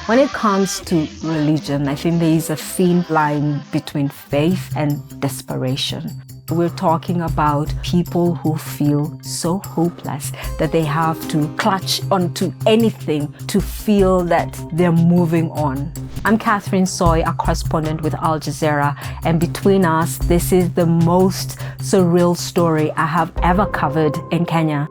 When it comes to religion, I think there is a thin line between faith and desperation. We're talking about people who feel so hopeless that they have to clutch onto anything to feel that they're moving on. I'm Catherine Soi, a correspondent with Al Jazeera, and between us, this is the most surreal story I have ever covered in Kenya.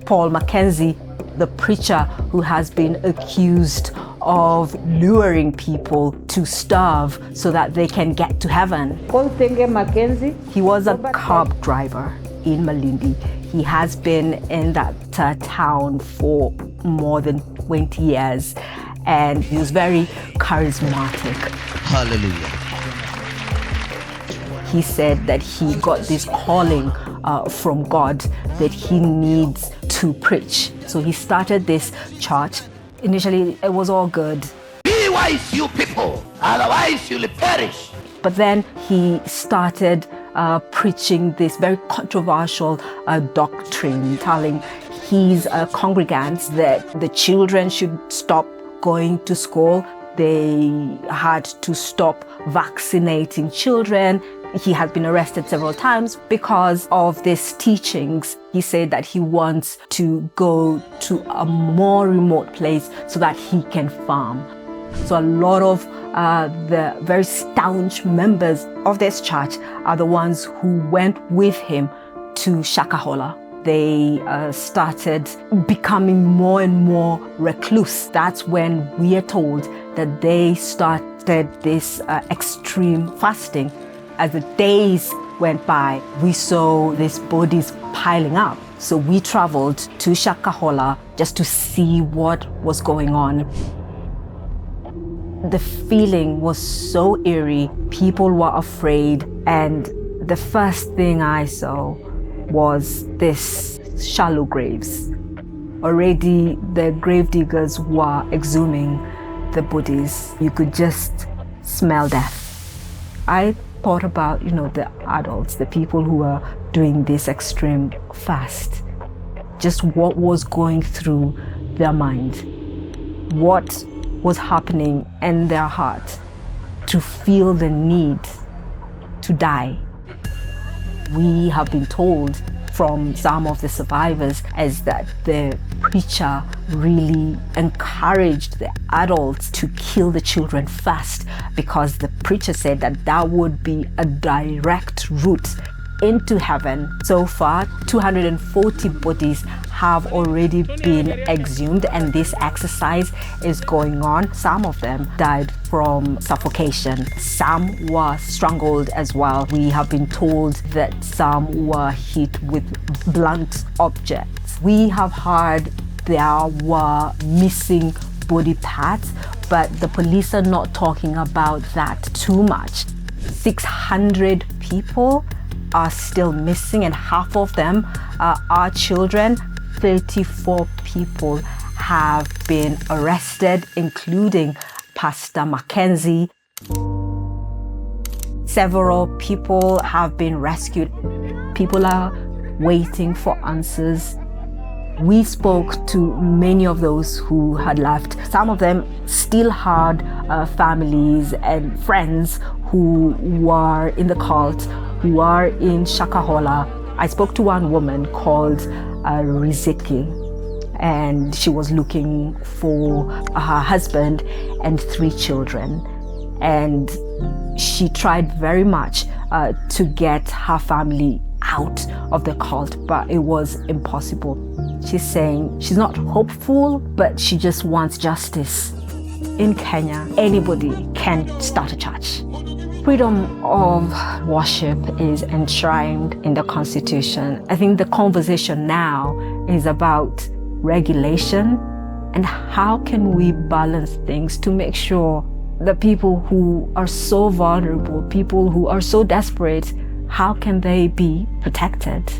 Paul Mackenzie, the preacher who has been accused of luring people to starve so that they can get to heaven. Mackenzie. He was a cab driver in Malindi. He has been in that town for more than 20 years, and he was very charismatic. Hallelujah. He said that he got this calling from God that he needs to preach. So he started this church. Initially, it was all good. Be wise, you people, otherwise you'll perish. But then he started preaching this very controversial doctrine, telling his congregants that the children should stop going to school. They had to stop vaccinating children. He has been arrested several times because of these teachings. He said that he wants to go to a more remote place so that he can farm. So a lot of the very staunch members of this church are the ones who went with him to Shakahola. They started becoming more and more recluse. That's when we are told that they started this extreme fasting. As the days went by, we saw these bodies piling up. So we traveled to Shakahola just to see what was going on. The feeling was so eerie. People were afraid. And the first thing I saw was this shallow graves. Already the grave diggers were exhuming the bodies. You could just smell death. I thought about, the adults, the people who are doing this extreme fast, just what was going through their mind, what was happening in their heart to feel the need to die. We have been told from some of the survivors is that the preacher really encouraged the adults to kill the children first, because the preacher said that that would be a direct route into heaven. So far, 240 bodies have already been exhumed, and this exercise is going on. Some of them died from suffocation. Some were strangled as well. We have been told that some were hit with blunt objects. We have heard there were missing body parts, but the police are not talking about that too much. 600 people are still missing, and half of them are children. 34 people have been arrested, including Pastor Mackenzie. Several people have been rescued. People are waiting for answers. We spoke to many of those who had left. Some of them still had families and friends who were in the cult, who are in Shakahola. I spoke to one woman called Riziki, and she was looking for her husband and 3 children. And she tried very much to get her family out of the cult, but it was impossible. She's saying she's not hopeful, but she just wants justice. In Kenya, anybody can start a church. Freedom of worship is enshrined in the Constitution. I think the conversation now is about regulation and how can we balance things to make sure the people who are so vulnerable, people who are so desperate, how can they be protected?